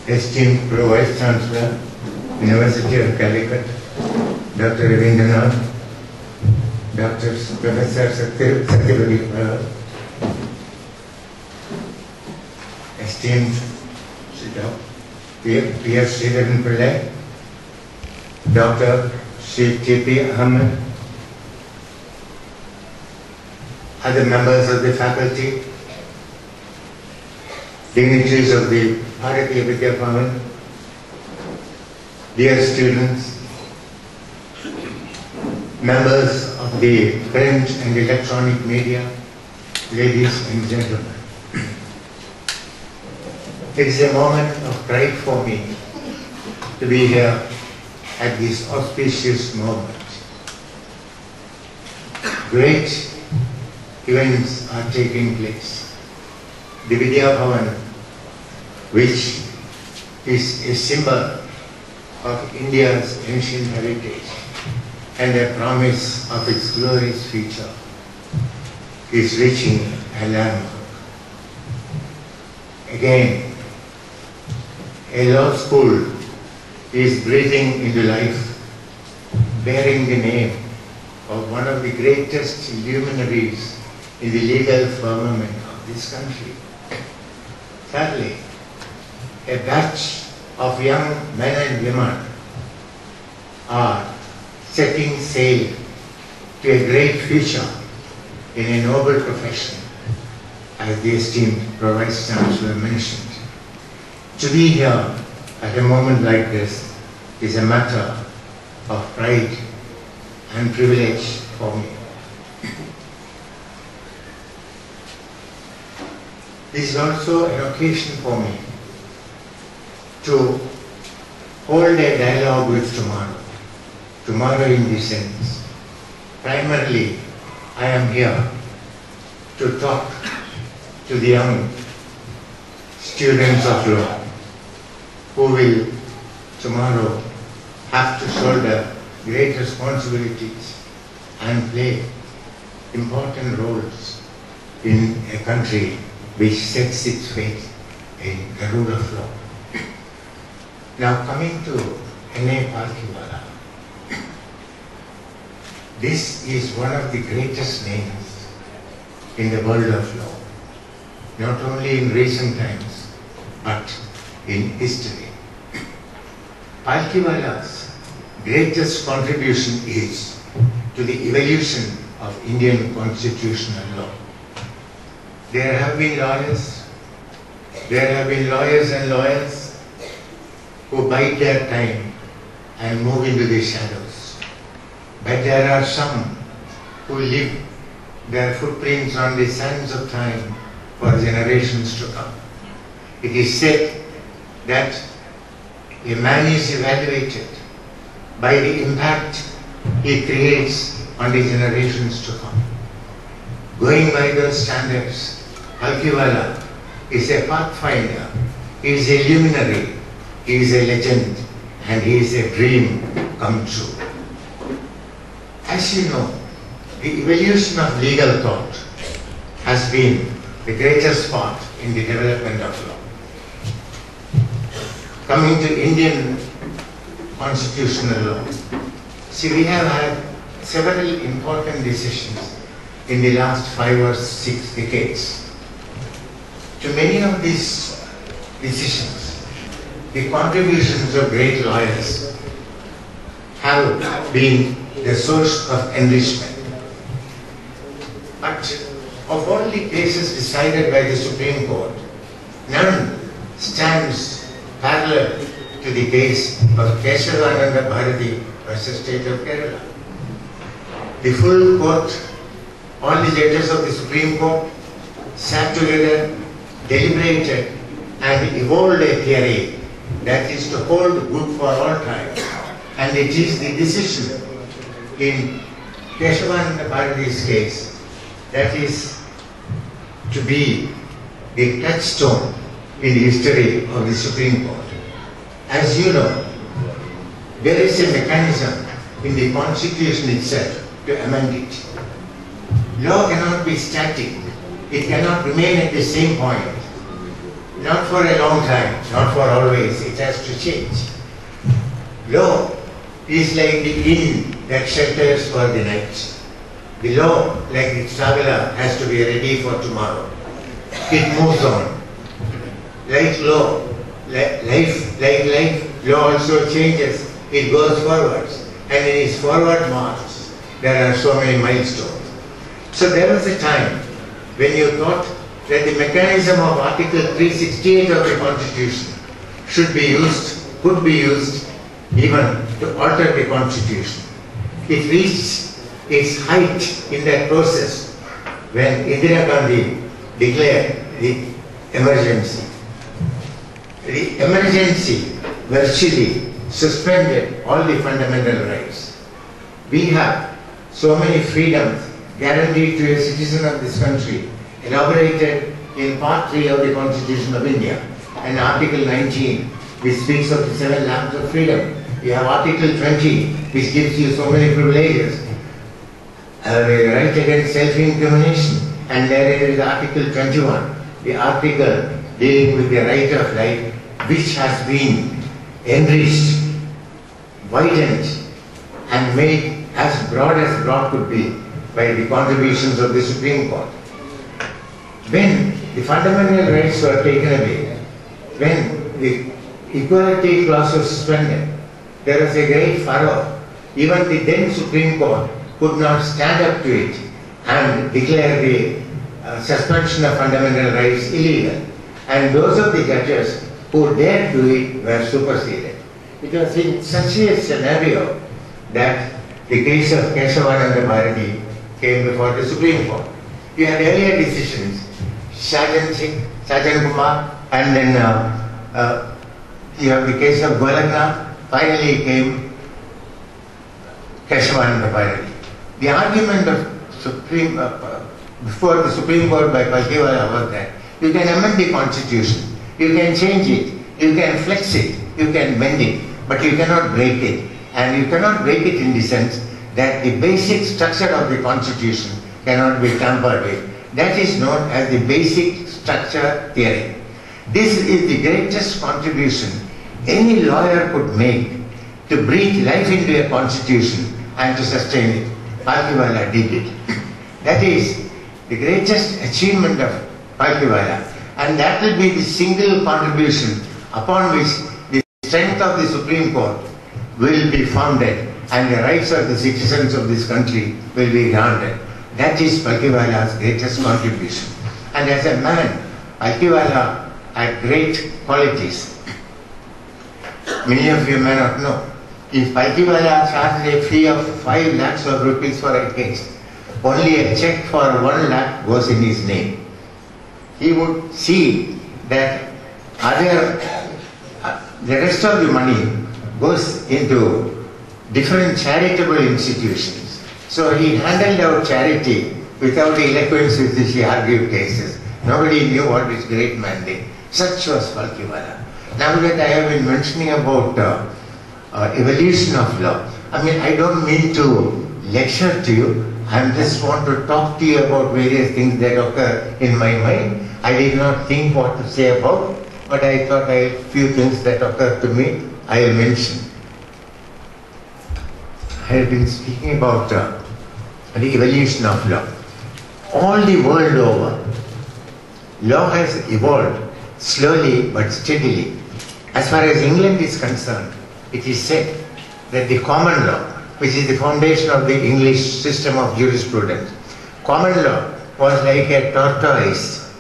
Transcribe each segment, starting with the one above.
Esteemed Pro-Vice Chancellor, University of Calicut, Dr. Ravindranath, Dr. Professor Bhavan, esteemed P.F. Sridharan Pillai, Dr. T.P. Ahmed, other members of the faculty, dignitaries of the Bharatiya Vidya Bhavan, dear students, members of the print and electronic media, ladies and gentlemen. It is a moment of pride for me to be here at this auspicious moment. Great events are taking place. The Vidya Bhavan, which is a symbol of India's ancient heritage and a promise of its glorious future, is reaching a landmark. Again, a law school is breathing into life, bearing the name of one of the greatest luminaries in the legal firmament of this country. Sadly, a batch of young men and women are setting sail to a great future in a noble profession, as the esteemed Pro-Vice Chancellor mentioned. To be here at a moment like this is a matter of pride and privilege for me. This is also an occasion for me to hold a dialogue with tomorrow. Tomorrow in this sense. Primarily, I am here to talk to the young students of law who will tomorrow have to shoulder great responsibilities and play important roles in a country which sets its fate in the rule of law. Now coming to N.A. Palkhivala, this is one of the greatest names in the world of law, not only in recent times, but in history. Palkhivala's greatest contribution is to the evolution of Indian constitutional law. There have been lawyers and lawyers who bide their time and move into the shadows. But there are some who leave their footprints on the sands of time for generations to come. It is said that a man is evaluated by the impact he creates on the generations to come. Going by those standards, Palkhivala is a pathfinder, he is a luminary, he is a legend, and he is a dream come true. As you know, the evolution of legal thought has been the greatest part in the development of law. coming to Indian constitutional law, see, we have had several important decisions in the last 5 or 6 decades. To many of these decisions, the contributions of great lawyers have been the source of enrichment. But of all the cases decided by the Supreme Court, none stands parallel to the case of Keshavananda Bharati versus State of Kerala. The full court, all the judges of the Supreme Court sat together, deliberated, and evolved a theory that is to hold good for all time. And it is the decision in Keshavananda Bharati's case that is to be the touchstone in the history of the Supreme Court. As you know, there is a mechanism in the Constitution itself to amend it. Law cannot be static. It cannot remain at the same point. Not for a long time, not for always. It has to change. Law is like the inn that shelters for the night. The law, like the traveler, has to be ready for tomorrow. It moves on. Like law, like life, law also changes. It goes forwards. And in its forward march, there are so many milestones. So there was a time when you thought that the mechanism of Article 368 of the Constitution should be used, could be used even to alter the Constitution. It reached its height in that process when Indira Gandhi declared the emergency. The emergency virtually suspended all the fundamental rights. We have so many freedoms guaranteed to a citizen of this country, elaborated in Part 3 of the Constitution of India, and Article 19, which speaks of the 7 lamps of freedom. We have Article 20, which gives you so many privileges. The right against self-incrimination, and there is Article 21, the article dealing with the right of life, which has been enriched, widened, and made as broad could be by the contributions of the Supreme Court. When the fundamental rights were taken away, when the equality clause was suspended, there was a great furrow. Even the then Supreme Court could not stand up to it and declare the suspension of fundamental rights illegal. And those of the judges who dared do it were superseded. It was in such a scenario that the case of Keshavananda Bharati came before the Supreme Court. You had earlier decisions, Sajan Singh, Sajan Kumar, and then you have the case of Golagna. Finally came Keshavananda Bharati. The argument of before the Supreme Court by Palkhivala was that you can amend the Constitution, you can change it, you can flex it, you can bend it, but you cannot break it. And you cannot break it in the sense that the basic structure of the Constitution cannot be tampered with. That is known as the basic structure theory. This is the greatest contribution any lawyer could make to breathe life into a Constitution and to sustain it. Palkhivala did it. That is the greatest achievement of Palkhivala, and that will be the single contribution upon which the strength of the Supreme Court will be founded and the rights of the citizens of this country will be granted. That is Palkhivala's greatest contribution. And as a man, Palkhivala had great qualities. Many of you may not know. If Palkhivala charged a fee of 5 lakhs of rupees for a case, only a check for 1 lakh goes in his name. He would see that the rest of the money goes into different charitable institutions. So he handled out charity without the eloquence with which he argued cases. Nobody knew what this great man did. Such was Palkhivala. Now that I have been mentioning about evolution of law, I don't mean to lecture to you. I just want to talk to you about various things that occur in my mind. I did not think what to say about but I thought a few things that occurred to me, I will mention. I have been speaking about the evolution of law. All the world over, law has evolved slowly but steadily. As far as England is concerned, it is said that the common law, which is the foundation of the English system of jurisprudence, common law was like a tortoise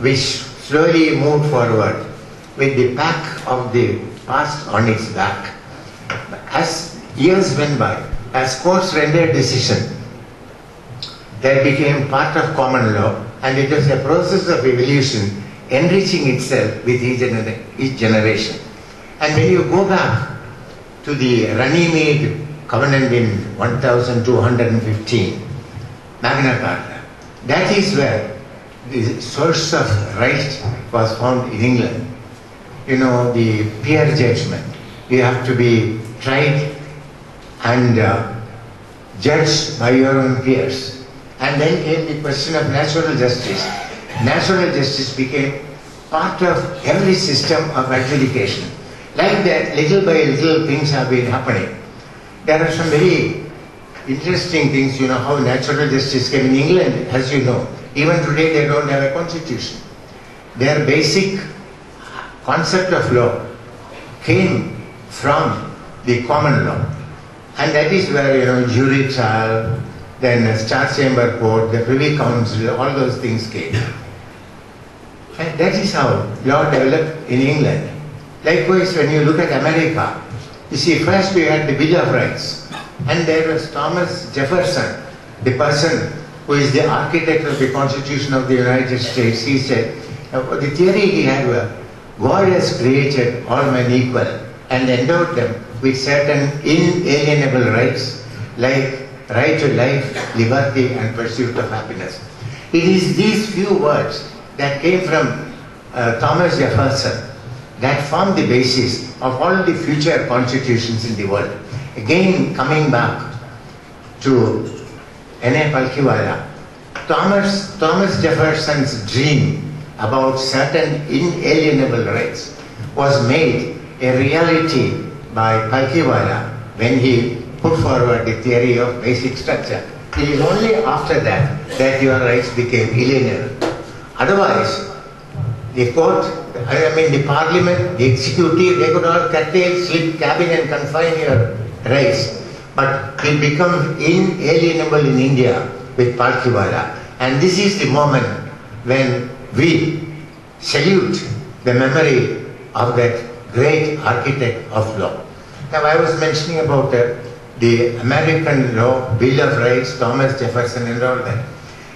which slowly moved forward with the pack of the past on its back. As years went by, as courts rendered decision, that became part of common law, and it was a process of evolution enriching itself with each generation. And when you go back to the Runnymede Covenant in 1215, Magna Carta, that is where the source of right was found in England. You know, the peer judgment. You have to be tried and judged by your own peers. And then came the question of natural justice. Natural justice became part of every system of adjudication. Like that, little by little things have been happening. There are some very interesting things, you know, how natural justice came in England, as you know. Even today they don't have a constitution. Their basic concept of law came from the common law. And that is where, you know, jury trial, then Star Chamber Court, the Privy Council, all those things came. And that is how law developed in England. Likewise, when you look at America, you see, first we had the Bill of Rights, and there was Thomas Jefferson, the person who is the architect of the Constitution of the United States. He said, the theory he had was, God has created all men equal and endowed them with certain inalienable rights, like right to life, liberty, and pursuit of happiness. It is these few words that came from Thomas Jefferson that form the basis of all the future constitutions in the world. Again, coming back to N.A. Palkhivala, Thomas Jefferson's dream about certain inalienable rights was made a reality by Palkhivala when he put forward the theory of basic structure. It is only after that that your rights became inalienable. Otherwise, the court, the parliament, the executive, they could all curtail, slip, cabin and confine your rights. But it becomes inalienable in India with Palkhivala. And this is the moment when we salute the memory of that great architect of law. Now I was mentioning about the American law, Bill of Rights, Thomas Jefferson and all that.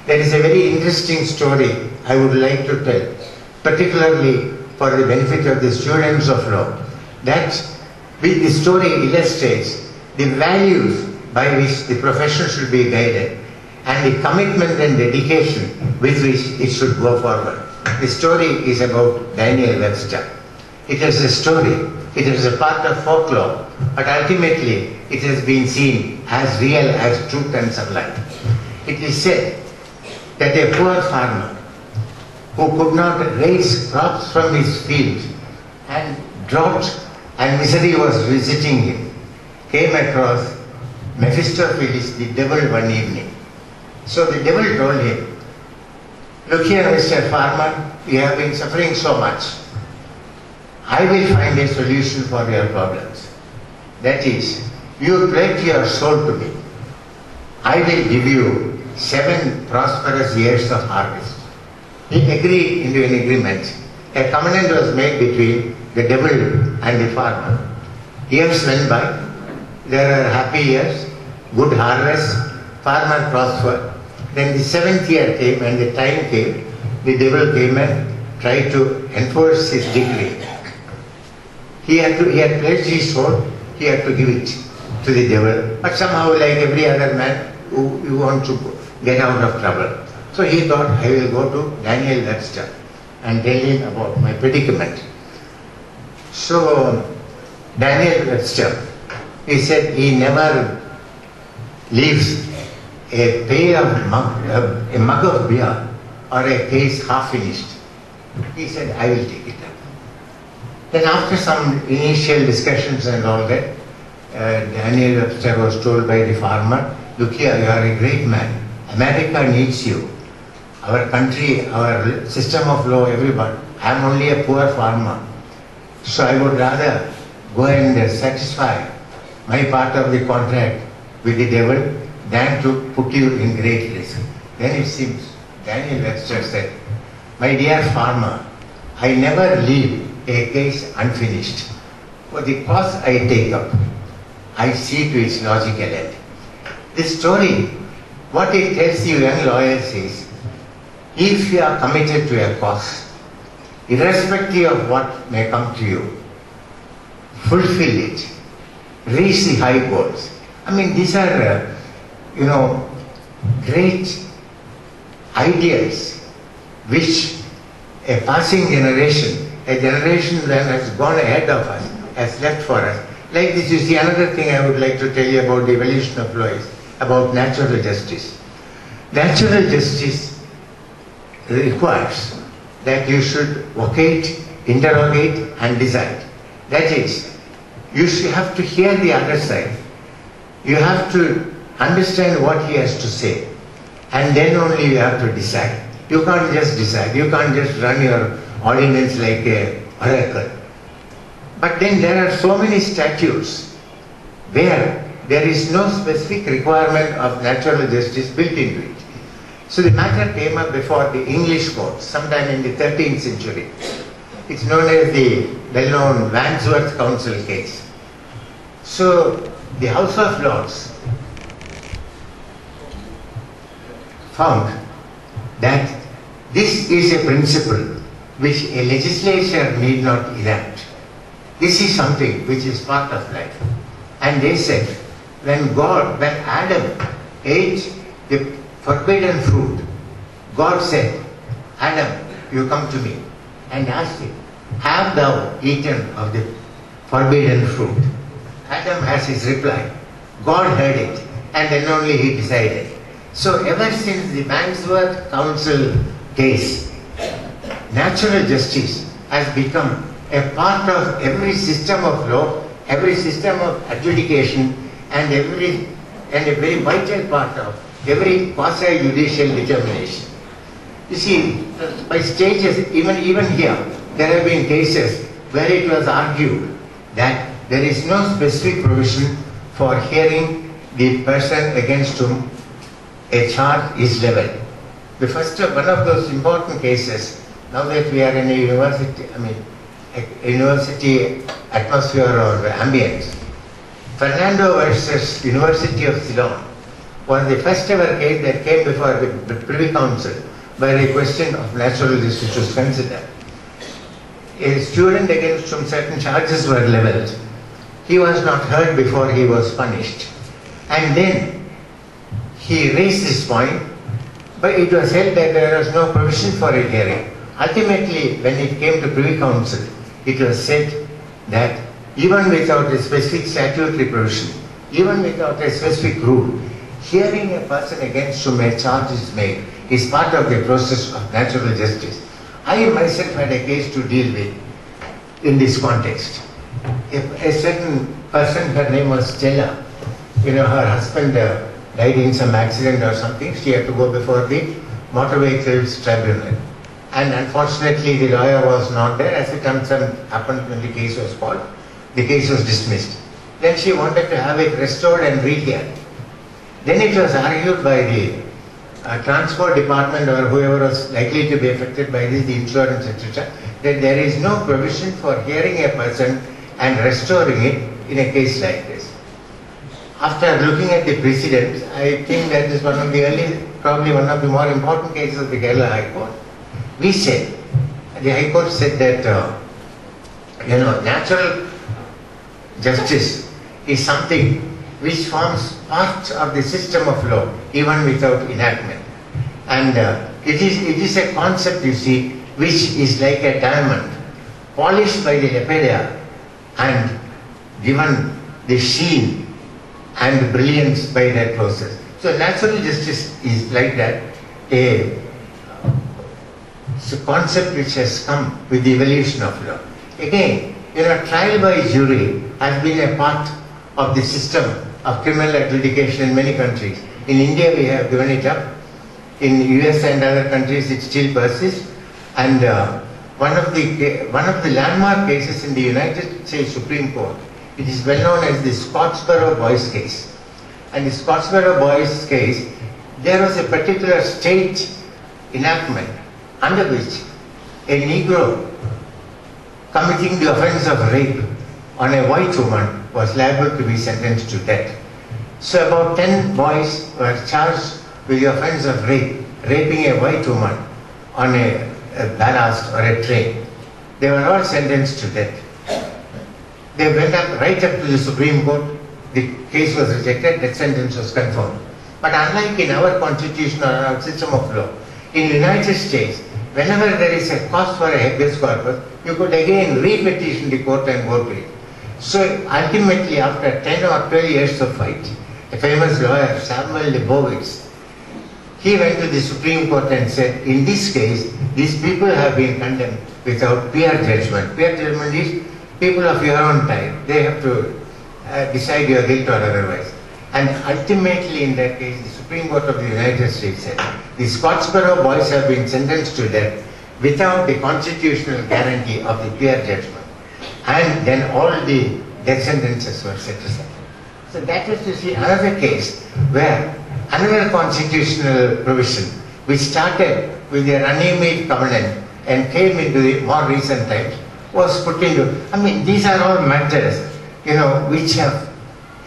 There is a very interesting story I would like to tell, particularly for the benefit of the students of law, that the story illustrates the values by which the profession should be guided and the commitment and dedication with which it should go forward. The story is about Daniel Webster. It is a story, it is a part of folklore, but ultimately it has been seen as real as truth and sublime. It is said that a poor farmer who could not raise crops from his field and drought and misery was visiting him, came across Mephistopheles, the devil, one evening. So the devil told him, look here, Mr. Farmer, you have been suffering so much. I will find a solution for your problems. That is, you pledge your soul to me. I will give you 7 prosperous years of harvest. He agreed into an agreement. A covenant was made between the devil and the farmer. Years went by. There are happy years, good harvest, farmer prospered. Then the 7th year came and the time came. The devil came and tried to enforce his decree. He had pledged his soul, he had to give it to the devil. But somehow, like every other man who wants to get out of trouble. So he thought, I will go to Daniel Webster and tell him about my predicament. So Daniel Webster, he said he never leaves a mug of beer or a case half finished. He said, I will take it up. Then after some initial discussions and all that, Daniel Webster was told by the farmer, look here, you are a great man. America needs you. Our country, our system of law, everybody. I am only a poor farmer. So I would rather go and satisfy my part of the contract with the devil than to put you in great risk. Then it seems, Daniel Webster said, my dear farmer, I never leave a case unfinished. For the cause I take up, I see to its logical end. This story, what it tells you young lawyers is, if you are committed to a cause, irrespective of what may come to you, fulfill it, reach the high goals. I mean, these are, great ideas which a passing generation, a generation that has gone ahead of us, has left for us. Like this, you see, another thing I would like to tell you about the evolution of law is about natural justice. Natural justice requires that you should vocate, interrogate and decide. That is, you should have to hear the other side. You have to understand what he has to say, and then only you have to decide. You can't just decide. You can't just run your ordinance like a oracle. But then there are so many statutes where there is no specific requirement of natural justice built into it. So the matter came up before the English courts sometime in the 13th century. It's known as the well-known Wandsworth Council case. So the House of Lords found that this is a principle which a legislature need not enact. This is something which is part of life. And they said, when Adam ate the forbidden fruit, God said, Adam, you come to me, and asked him, have thou eaten of the forbidden fruit? Adam has his reply. God heard it, and then only he decided. So ever since the Wandsworth Council case, natural justice has become a part of every system of law, every system of adjudication, and a very vital part of every quasi-judicial determination. You see, by stages, even here, there have been cases where it was argued that there is no specific provision for hearing the person against whom a charge is leveled. The first one of those important cases, now that we are in a university atmosphere or ambience, Fernando versus University of Ceylon was the first ever case that came before the Privy Council where a question of natural justice was considered. A student against whom certain charges were levelled, he was not heard before he was punished. And then he raised this point, but it was held that there was no provision for a hearing. Ultimately, when it came to Privy Council, it was said that even without a specific statutory provision, even without a specific rule, hearing a person against whom a charge is made is part of the process of natural justice. I myself had a case to deal with in this context. If a certain person, her name was Stella, her husband died in some accident or something, she had to go before the Motor Vehicles Tribunal. And unfortunately the lawyer was not there, as it happened when the case was called. The case was dismissed. Then she wanted to have it restored and reheard. Then it was argued by the transport department or whoever was likely to be affected by this, the insurance, etc., that there is no provision for hearing a person and restoring it in a case like this. After looking at the precedents, I think that is one of the probably one of the more important cases of the Kerala High Court. We said, the High Court said that, natural justice is something which forms part of the system of law, even without enactment. And it is a concept, you see, which is like a diamond, polished by the lapidary and given the sheen and brilliance by that process. So natural justice is like that, it's a concept which has come with the evolution of law. Again, trial by jury has been a part of the system of criminal adjudication in many countries. In India, we have given it up. In US and other countries, it still persists. And one of the landmark cases in the United States Supreme Court, it is well known as the Scottsboro Boys case. And the Scottsboro Boys case, there was a particular state enactment under which a Negro committing the offense of rape on a white woman was liable to be sentenced to death. So about 10 boys were charged with the offense of raping a white woman on a ballast or a train. They were all sentenced to death. They went right up to the Supreme Court. The case was rejected, death sentence was confirmed. But unlike in our constitution or our system of law, in the United States, whenever there is a cause for a habeas corpus, you could again re-petition the court and go to it. So ultimately, after 10 or 12 years of fight, a famous lawyer, Samuel Lebowitz, he went to the Supreme Court and said, in this case, these people have been condemned without peer judgment. Peer judgment is people of your own type. They have to decide your guilt or otherwise. And ultimately, in that case, the Supreme Court of the United States said, the Scottsboro boys have been sentenced to death without the constitutional guarantee of the peer judgment. And then all the death sentences were set aside. So that is to see another case where another constitutional provision, which started with the Runnymede Covenant and came into the more recent times, was put into. These are all matters, which have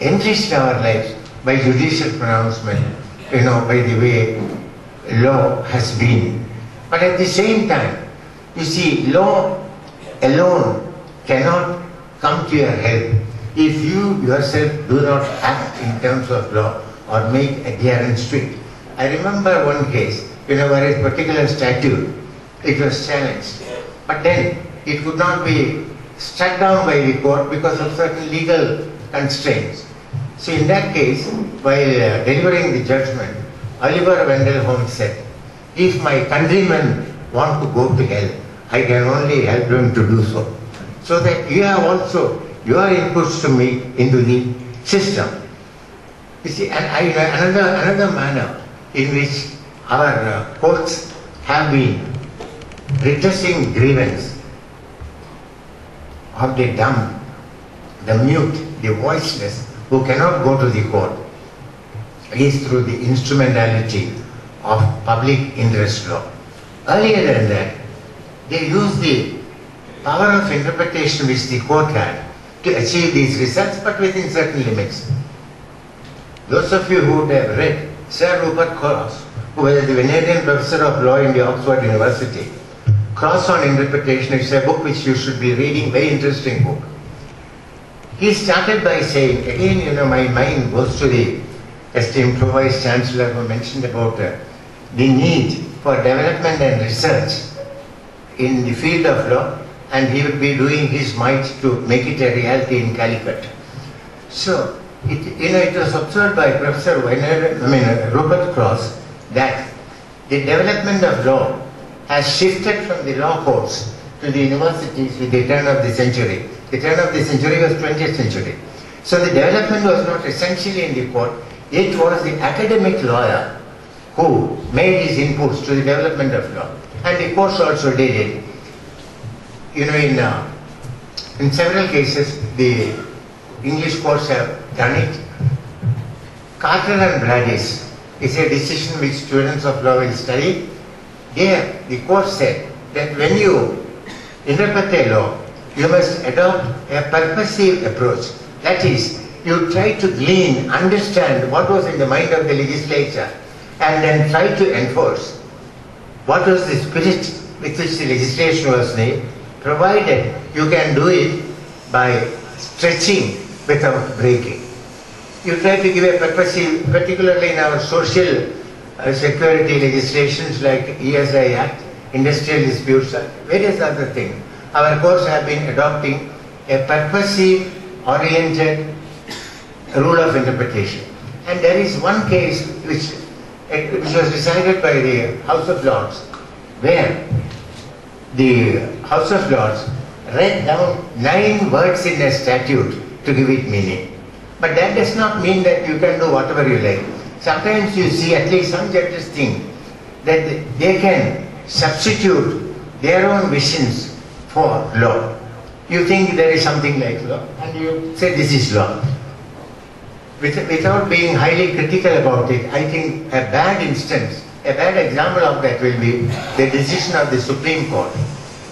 enriched our lives by judicial pronouncement, by the way law has been. But at the same time, you see, law alone cannot come to your help if you yourself do not act in terms of law or make adherence to it. I remember one case, where a particular statute, it was challenged, but then it could not be struck down by the court because of certain legal constraints. So in that case, while delivering the judgment, Oliver Wendell Holmes said, if my countrymen want to go to hell, I can only help them to do so. So that you have also your inputs to make into the system. You see, and another manner in which our courts have been redressing grievance of the dumb, the mute, the voiceless, who cannot go to the court, is through the instrumentality of public interest law. Earlier than that, they used the power of interpretation which the court had to achieve these results, but within certain limits. Those of you who would have read Sir Rupert Cross, who was the Venetian professor of law in the Oxford University, Cross on Interpretation is a book which you should be reading, very interesting book. He started by saying, again, my mind goes to the esteemed Vice Chancellor who mentioned about the need for development and research in the field of law, and he would be doing his might to make it a reality in Calicut. So, it was observed by Professor Rupert Cross that the development of law has shifted from the law courts to the universities with the turn of the century. The turn of the century was 20th century. So the development was not essentially in the court, it was the academic lawyer who made his inputs to the development of law. And the courts also did it. In several cases, the English courts have done it. Carter and Bradis is a decision which students of law will study. There, the court said that when you interpret a law, you must adopt a purposive approach. That is, you try to glean, understand what was in the mind of the legislature, and then try to enforce what was the spirit with which the legislation was made, provided you can do it by stretching without breaking. You try to give a purposive, particularly in our social security legislations like ESI Act, Industrial Disputes Act, various other things. Our courts have been adopting a purposive oriented rule of interpretation. And there is one case which was decided by the House of Lords, where the House of Lords read down 9 words in a statute to give it meaning. But that does not mean that you can do whatever you like. Sometimes you see, at least some judges think, that they can substitute their own visions for law. You think there is something like law, and you say this is law. Without being highly critical about it, I think a bad instance, a bad example of that will be the decision of the Supreme Court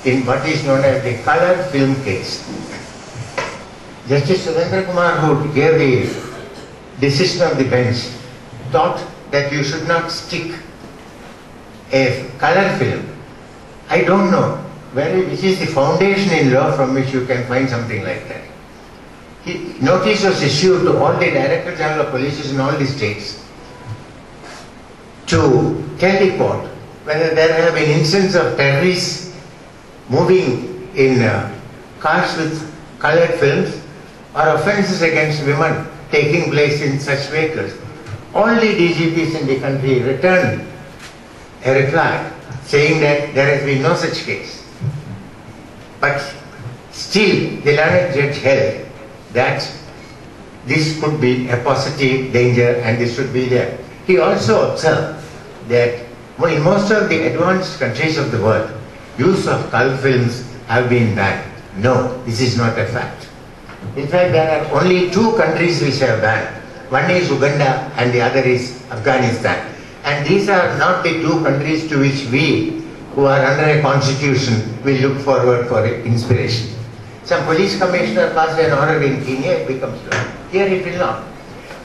in what is known as the color film case. Justice Surendra Kumar, who gave the decision of the bench, thought that you should not stick a color film. I don't know which is the foundation in law from which you can find something like that. Notice was issued to all the Director General of Police in all the states to tell the court whether there have been instances of terrorists moving in cars with colored films or offences against women taking place in such vehicles. All the DGPs in the country returned a reply saying that there has been no such case. But still, the learned judge held that this could be a positive danger and this should be there. He also observed that in most of the advanced countries of the world, use of color films have been banned. No, this is not a fact. In fact, there are only 2 countries which have banned. One is Uganda and the other is Afghanistan. And these are not the 2 countries to which we, who are under a constitution, will look forward for inspiration. Some police commissioner passed an order in Kenya, it becomes law. Here it will not.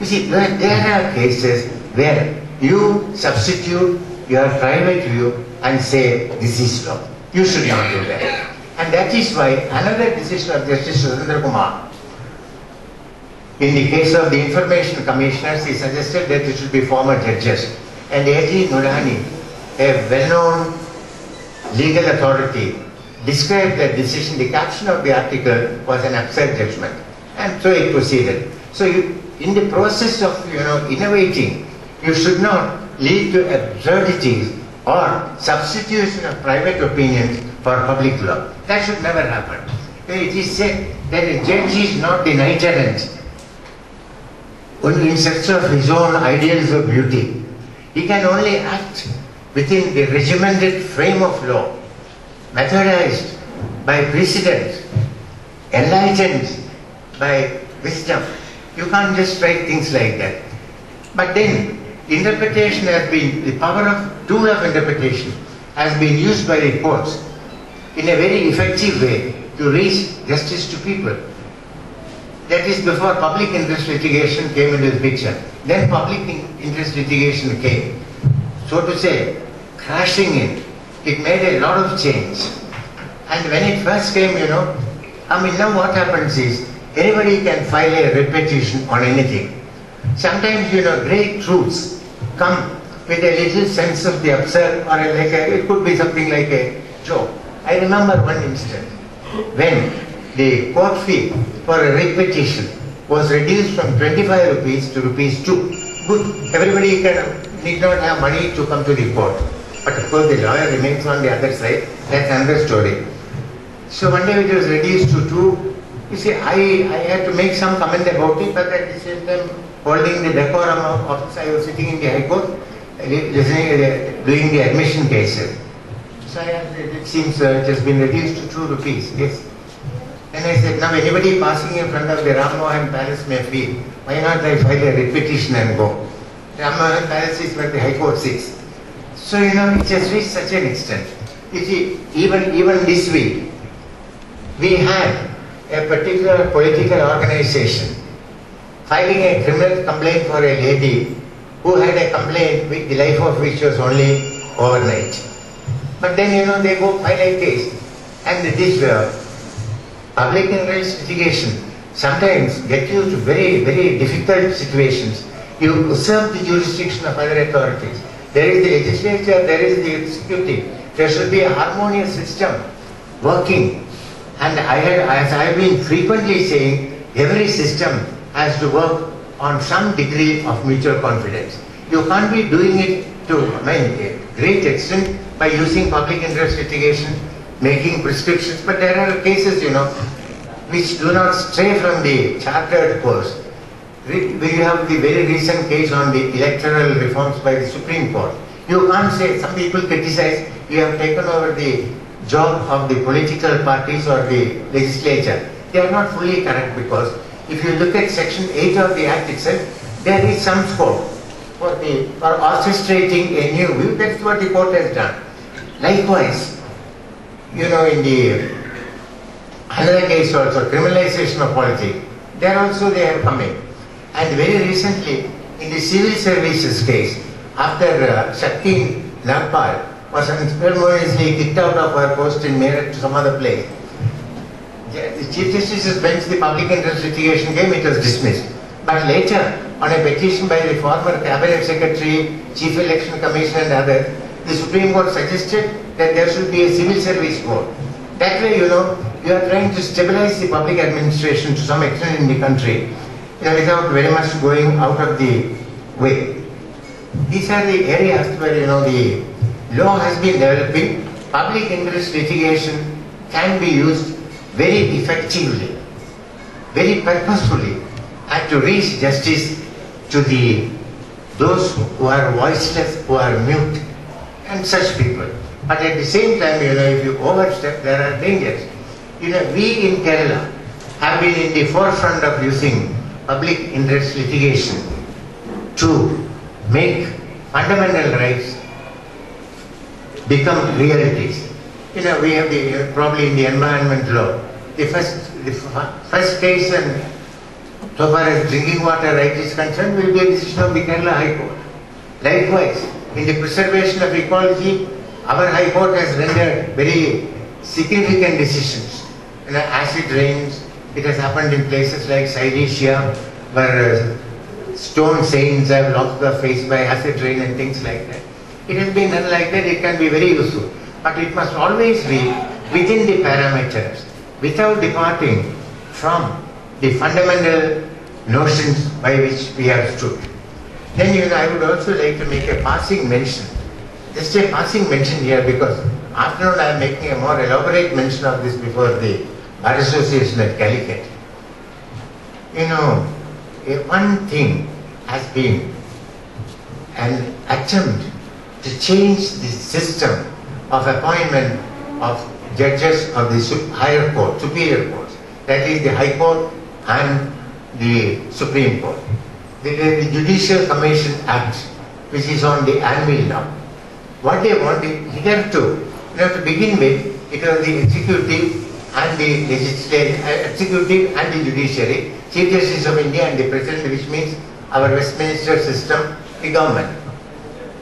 You see, there are cases where you substitute your private view and say, this is law. You should not do that. And that is why another decision of Justice Surendra Kumar, in the case of the information commissioners, he suggested that it should be former judges. And A.G. Nurani, a well-known legal authority, described that decision. The caption of the article was an absurd judgment, and so it proceeded. So in the process of innovating, you should not lead to absurdities or substitution of private opinions for public law. That should never happen. It is said that a judge is not the knight errant in search of his own ideals of beauty. He can only act within the regimented frame of law, methodized by precedent, enlightened by wisdom. You can't just write things like that. But then, interpretation has been, the tool of interpretation has been used by the courts in a very effective way to reach justice to people. That is before public interest litigation came into the picture. Then public interest litigation came, so to say, crashing in. It made a lot of change. And when it first came, now what happens is, anybody can file a writ petition on anything. Sometimes, great truths come with a little sense of the absurd, or it could be something like a joke. I remember one instance when the court fee for a writ petition was reduced from 25 rupees to rupees 2. Good, everybody need not have money to come to the court. But of course the lawyer remains on the other side, that's another story. So one day it was reduced to 2. You see, I had to make some comment about it, but at the same time holding the decorum of office, I was sitting in the High Court, doing the admission cases. So it seems it has been reduced to 2 rupees, yes. And I said, now anybody passing in front of the Ram Mohan Palace may feel, why not I file a writ petition and go? Ram Mohan Palace is where the High Court sits. So it has reached such an extent. You see, even this week, we had a particular political organization filing a criminal complaint for a lady who had a complaint the life of which was only overnight. But then they go file a case, and this public interest litigation sometimes get you to very, very difficult situations. You usurp the jurisdiction of other authorities. There is the legislature, there is the executive. There should be a harmonious system working. And as I have been frequently saying, every system has to work on some degree of mutual confidence. You can't be doing it to a great extent by using public interest litigation making prescriptions, but there are cases, which do not stray from the chartered course. We have the very recent case on the electoral reforms by the Supreme Court. You can't say, some people criticize, you have taken over the job of the political parties or the legislature. They are not fully correct, because if you look at Section 8 of the Act itself, there is some scope for orchestrating a new view. That's what the court has done. Likewise, in the another case also, criminalization of politics, there also they have come in. And very recently, in the civil services case, after Shakti Nagpal was unceremoniously kicked out of her post in Nair to some other place, the Chief Justice's bench, the public interest litigation came, it was dismissed. But later, on a petition by the former Cabinet Secretary, Chief Election Commission and others, the Supreme Court suggested that there should be a civil service board. That way, you are trying to stabilize the public administration to some extent in the country, without very much going out of the way. These are the areas where, the law has been developing. Public interest litigation can be used very effectively, very purposefully, and to reach justice to those who are voiceless, who are mute, and such people. But at the same time, if you overstep, there are dangers. We in Kerala have been in the forefront of using public interest litigation to make fundamental rights become realities. We have probably in the environment law, the first case, and so far as drinking water right is concerned, will be a decision of the Kerala High Court. Likewise, in the preservation of ecology, our High Court has rendered very significant decisions. Acid rains, it has happened in places like Silesia, where stone saints have lost their face by acid rain and things like that. It has been done like that, it can be very useful. But it must always be within the parameters, without departing from the fundamental notions by which we have stood. Then I would also like to make a passing mention, just a passing mention here, because afternoon I am making a more elaborate mention of this before the Bar Association at Calicut. One thing has been an attempt to change the system of appointment of judges of the higher court, superior courts, that is the High Court and the Supreme Court. The Judicial Commission Act, which is on the anvil now. What they want is hitherto, to begin with, it was the executive and the executive and the judiciary, Chief Justice of India and the President, which means our Westminster system, the government.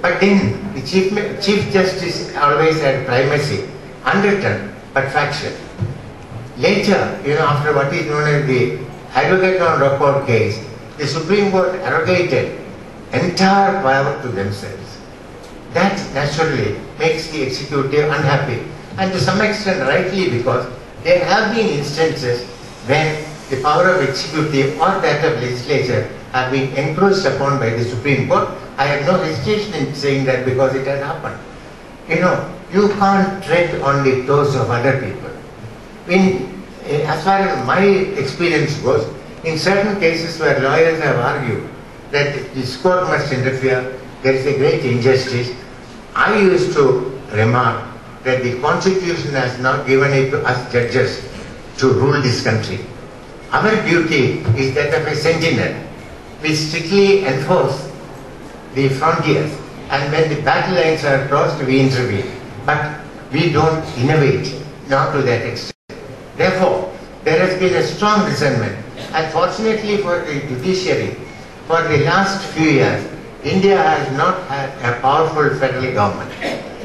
But then the Chief Justice always had primacy, unwritten but factual. Later, after what is known as the Advocate on Record case, the Supreme Court arrogated entire power to themselves. That naturally makes the executive unhappy, and to some extent rightly, because there have been instances when the power of executive or that of legislature have been encroached upon by the Supreme Court. I have no hesitation in saying that because it has happened. You can't tread on the toes of other people. As far as my experience goes, in certain cases where lawyers have argued that this court must interfere, there is a great injustice, I used to remark that the Constitution has not given it to us judges to rule this country. Our duty is that of a sentinel. We strictly enforce the frontiers, and when the battle lines are crossed, we intervene. But we don't innovate, not to that extent. Therefore, there has been a strong resentment, and fortunately for the judiciary, for the last few years, India has not had a powerful federal government.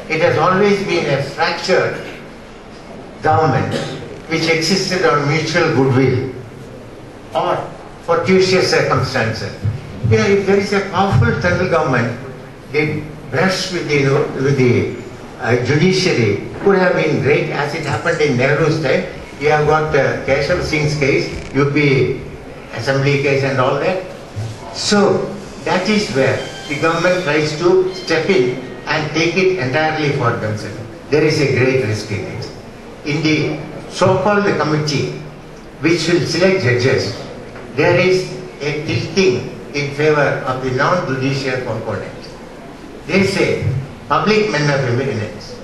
It has always been a fractured government which existed on mutual goodwill or fortuitous circumstances. If there is a powerful central government, they brush with the judiciary could have been great, as it happened in Nehru's time. You have got Keshav Singh's case, UP Assembly case and all that. So that is where the government tries to step in and take it entirely for themselves. There is a great risk in it. in the so-called committee which will select judges, there is a tilting in favor of the non-judicial component. They say public men of eminence.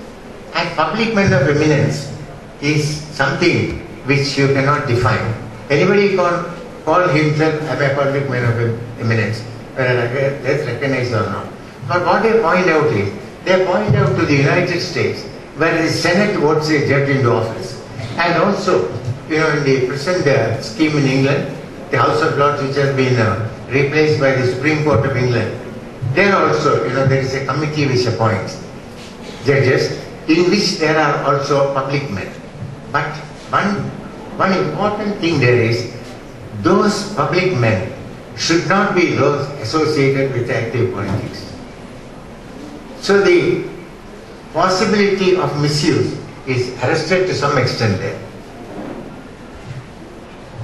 And public men of eminence is something which you cannot define. Anybody can call himself a public man of eminence, whether that's recognized or not. But what they point out is, they point out to the United States, where the Senate votes a judge into office. And also, in the present scheme in England, the House of Lords, which has been replaced by the Supreme Court of England, there also, there is a committee which appoints judges, in which there are also public men. But one important thing there is, those public men should not be those associated with active politics. So the possibility of misuse is arrested to some extent there.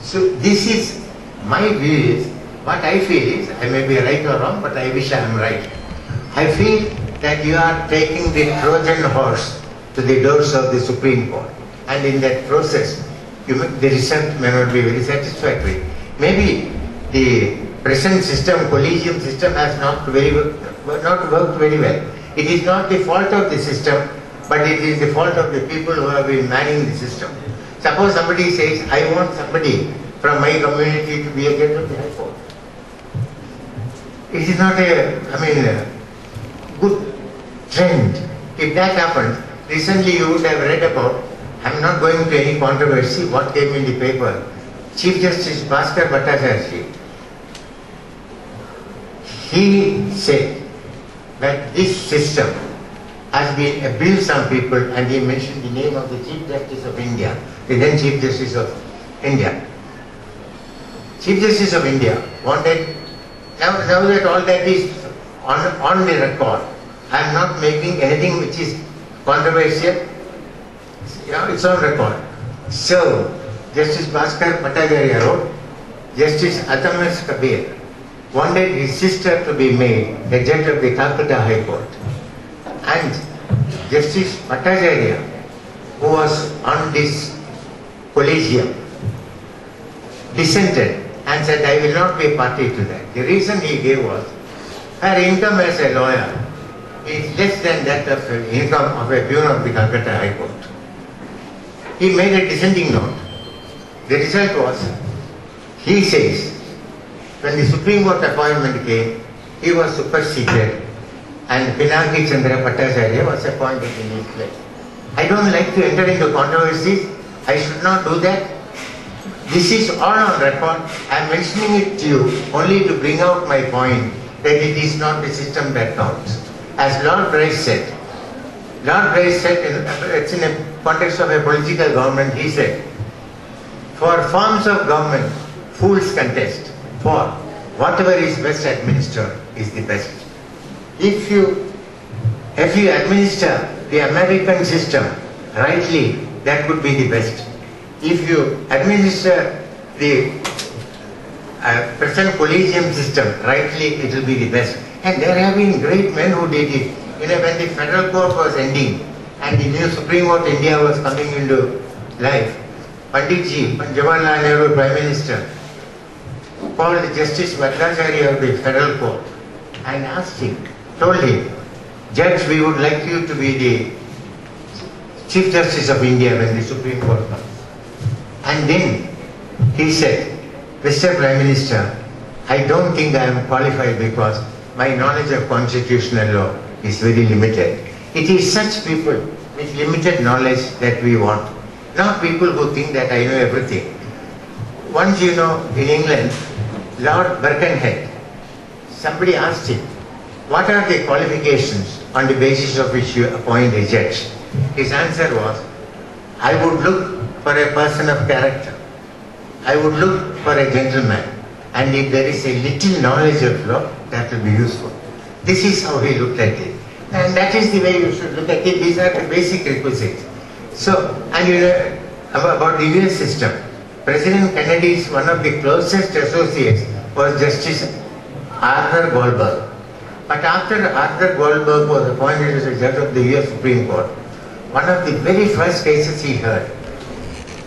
So this is, my view is, what I feel is, I may be right or wrong, but I wish I am right. I feel that you are taking the Trojan horse to the doors of the Supreme Court. And in that process, the result may not be very satisfactory. Maybe the present system, collegium system, has not worked very well. It is not the fault of the system, but it is the fault of the people who have been manning the system. Suppose somebody says, I want somebody from my community to be a judge of the High Court. It is not a good trend. If that happens, recently you would have read about, I am not going to any controversy, what came in the paper. Chief Justice Bhaskar Bhattacharya, he said that this system has been abused on people, and he mentioned the name of the Chief Justice of India, the then Chief Justice of India. Chief Justice of India wanted, now that all that is on the record, I am not making anything which is controversial, it's on record. So, Justice Bhaskar Bhattacharya wrote, Justice Atamas Kabir wanted his sister to be made a judge of the Calcutta High Court. And Justice Bhattacharya, who was on this collegium, dissented and said, I will not be a party to that. The reason he gave was, her income as a lawyer is less than that of the income of a peon of the Calcutta High Court. He made a dissenting note. The result was, he says, when the Supreme Court appointment came, he was superseded and Pinaki Chandra Bhattacharya was appointed in his place. I don't like to enter into controversies. I should not do that. This is all on record. I am mentioning it to you only to bring out my point that it is not the system that counts. As Lord Bryce said, it's in a context of a political government, he said, for forms of government, fools contest, for whatever is best administered is the best. If you administer the American system rightly, that could be the best. If you administer the present collegium system rightly, it will be the best. And there have been great men who did it. When the federal court was ending and the new Supreme Court India was coming into life, Panditji, Jawaharlal Nehru Prime Minister, called Justice Bhattacharya of the federal court and asked him, told him, Judge, we would like you to be the Chief Justice of India when the Supreme Court comes. And then he said, Mr. Prime Minister, I don't think I am qualified because my knowledge of constitutional law is very limited. It is such people with limited knowledge that we want, not people who think that I know everything. Once, in England, Lord Birkenhead, somebody asked him, what are the qualifications on the basis of which you appoint a judge? His answer was, I would look for a person of character. I would look for a gentleman. And if there is a little knowledge of law, that will be useful. This is how he looked at it. And that is the way you should look at it. These are the basic requisites. So, and about the US system, President Kennedy's one of the closest associates was Justice Arthur Goldberg. But after Arthur Goldberg was appointed as a judge of the US Supreme Court, one of the very first cases he heard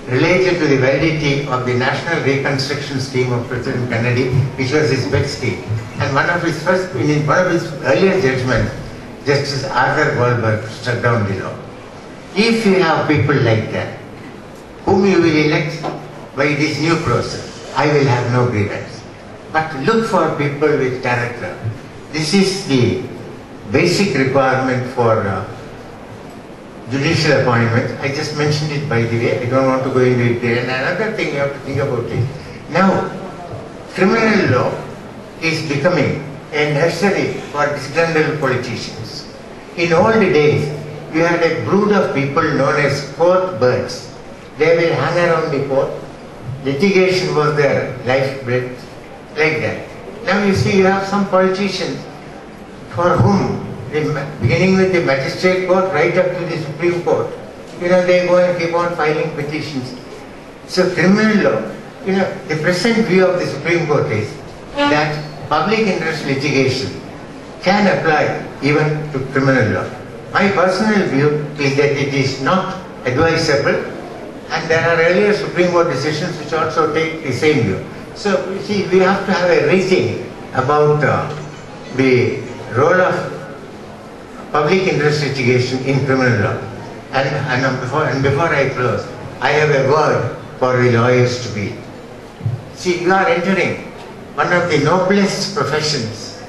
related to the validity of the National Reconstruction Scheme of President Kennedy, which was his pet scheme. And one of his earlier judgments, Justice Arthur Goldberg struck down the law. If you have people like that, whom you will elect by this new process, I will have no grievance. But look for people with character. This is the basic requirement for judicial appointments. I just mentioned it by the way, I don't want to go into it there. And another thing you have to think about is, now criminal law is becoming a nursery for disgruntled politicians. In old days, you had a brood of people known as court birds. They will hang around the court. Litigation was their lifeblood, like that. Now you see, you have some politicians for whom, beginning with the magistrate court right up to the Supreme Court, they go and keep on filing petitions. So criminal law, the present view of the Supreme Court is that public interest litigation can apply even to criminal law. My personal view is that it is not advisable, and there are earlier Supreme Court decisions which also take the same view. So you see, we have to have a rethink about the role of public interest litigation in criminal law. And before I close, I have a word for the lawyers to be. See, you are entering one of the noblest professions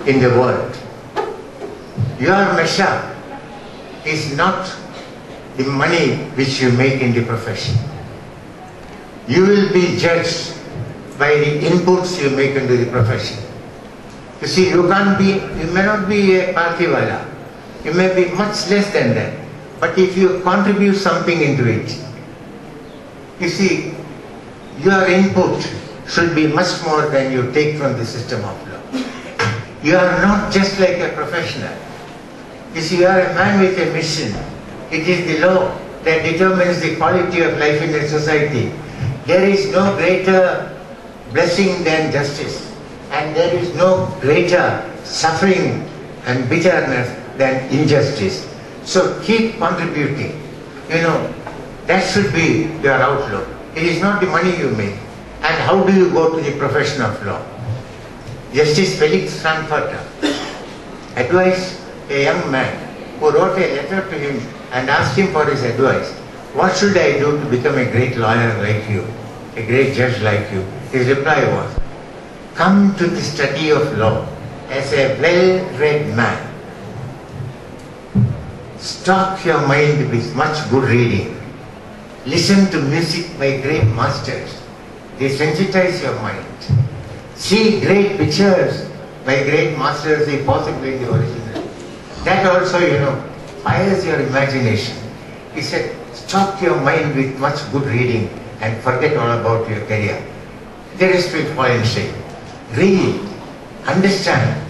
in the world. Your measure is not the money which you make in the profession. You will be judged by the inputs you make into the profession. You see, you may not be a Palkhivala, you may be much less than that, but if you contribute something into it, you see, your input should be much more than you take from the system of law. You are not just like a professional. You see, you are a man with a mission. It is the law that determines the quality of life in a society. There is no greater blessing than justice, and there is no greater suffering and bitterness than injustice. So keep contributing. That should be your outlook. It is not the money you make. And how do you go to the profession of law? Justice Felix Frankfurter advised a young man who wrote a letter to him and asked him for his advice. What should I do to become a great lawyer like you, a great judge like you? His reply was, come to the study of law as a well-read man. Stock your mind with much good reading. Listen to music by great masters. They sensitize your mind. See great pictures by great masters, if possible in the original. That also, fires your imagination. He said, stock your mind with much good reading and forget all about your career. The rest will fall in shape. Read, understand.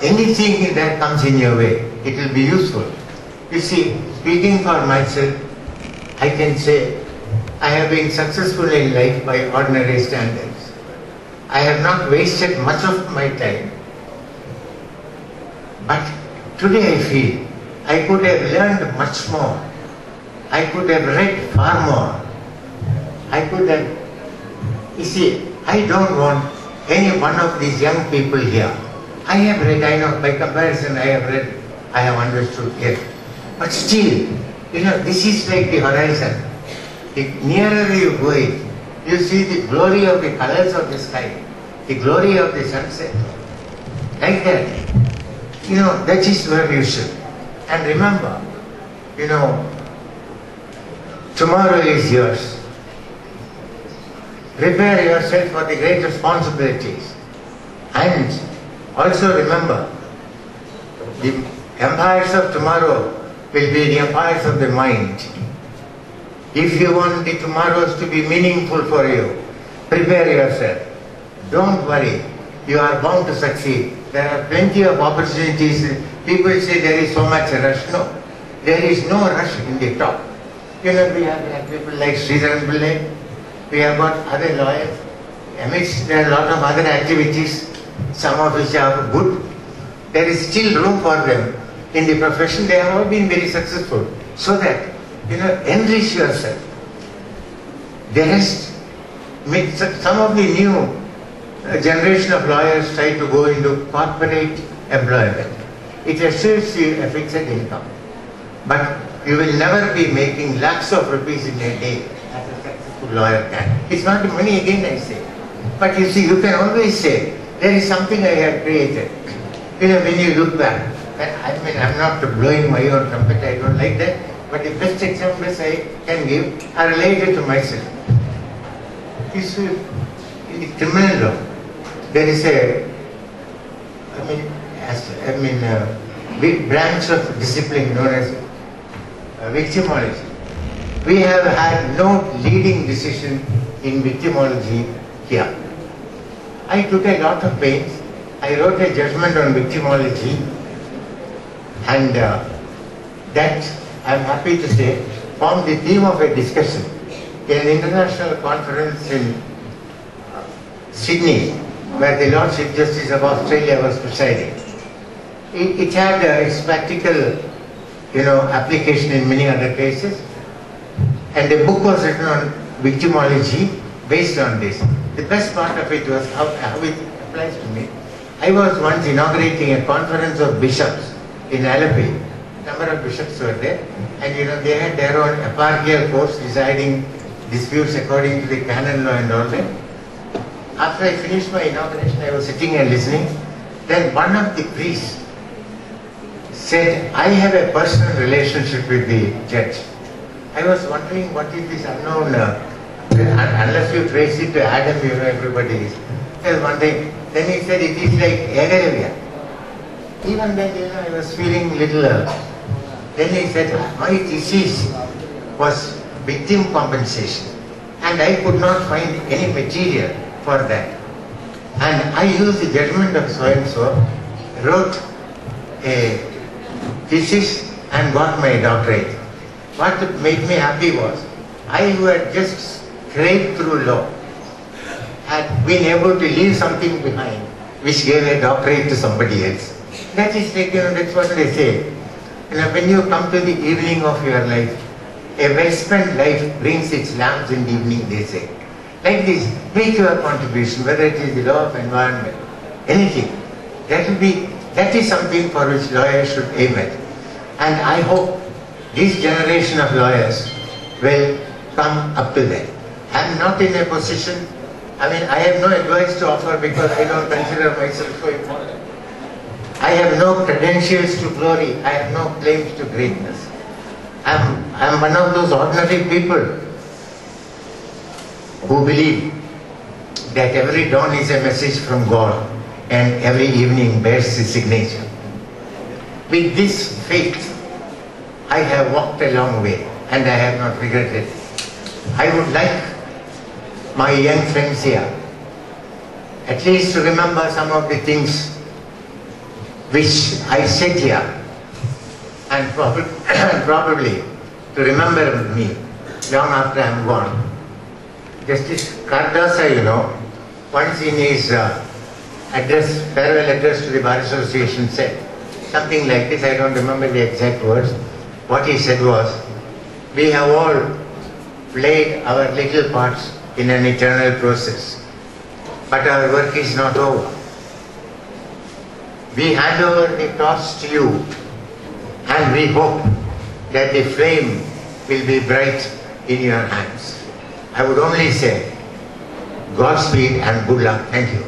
Anything that comes in your way, it will be useful. You see, speaking for myself, I can say I have been successful in life by ordinary standards. I have not wasted much of my time. But today I feel I could have learned much more. I could have read far more. I could have, you see, I don't want any one of these young people here. I have read, I know, by comparison I have read, I have understood, yes. But still, this is like the horizon. The nearer you go, you see the glory of the colors of the sky, the glory of the sunset. Like that. That is where you should. And remember, tomorrow is yours. Prepare yourself for the great responsibilities. And also remember, the empires of tomorrow will be the empires of the mind. If you want the tomorrows to be meaningful for you, prepare yourself. Don't worry, you are bound to succeed. There are plenty of opportunities. People say there is so much rush. No, there is no rush in the top. We have people like Sridharan Pillai. We have got other lawyers. Amidst there are a lot of other activities, some of which are good. There is still room for them. in the profession, they have all been very successful. So that, enrich yourself. The rest, some of the new generation of lawyers try to go into corporate employment. It assures you a fixed income. But you will never be making lakhs of rupees in a day as a successful lawyer can. It's not the money again, I say. But you see, you can always say, there is something I have created. When you look back, I'm not blowing my own trumpet, I don't like that, but the best examples I can give are related to myself. This is in the criminal law. There is a big branch of discipline known as victimology. We have had no leading decision in victimology here. I took a lot of pains. I wrote a judgment on victimology, and that, I'm happy to say, formed the theme of a discussion in an international conference in Sydney, where the Lord Chief Justice of Australia was presiding. It had its practical, application in many other cases, and a book was written on victimology based on this. The best part of it was how it applies to me. I was once inaugurating a conference of bishops in LL.B. A number of bishops were there, and they had their own eparchial courts deciding disputes according to the canon law and all that. After I finished my inauguration, I was sitting and listening. Then one of the priests said, I have a personal relationship with the judge. I was wondering what is this unknown, unless you trace it to Adam, everybody is. There's one thing. Then he said, it is like Agaravia. Even then, I was feeling little. Then he said, my thesis was victim compensation. And I could not find any material for that. And I used the judgment of so and so, wrote a thesis and got my doctorate. What made me happy was, I who had just scraped through law, had been able to leave something behind, which gave a doctorate to somebody else. That is like, that's what they say. When you come to the evening of your life, a well-spent life brings its lamps in the evening, they say. Like this, make your contribution, whether it is the law of environment, anything. That is something for which lawyers should aim at. And I hope this generation of lawyers will come up to that. I am not in a position, I have no advice to offer because I don't consider myself so important. I have no credentials to glory, I have no claims to greatness. I am one of those ordinary people who believe that every dawn is a message from God and every evening bears His signature. With this faith, I have walked a long way and I have not regretted it. I would like my young friends here at least to remember some of the things which I said here, and probably to remember me long after I am gone. Justice Kardasa, once in his farewell address to the Bar Association said something like this, I don't remember the exact words. What he said was, we have all played our little parts in an eternal process, but our work is not over. We hand over the torch to you, and we hope that the flame will be bright in your hands. I would only say, Godspeed and good luck. Thank you.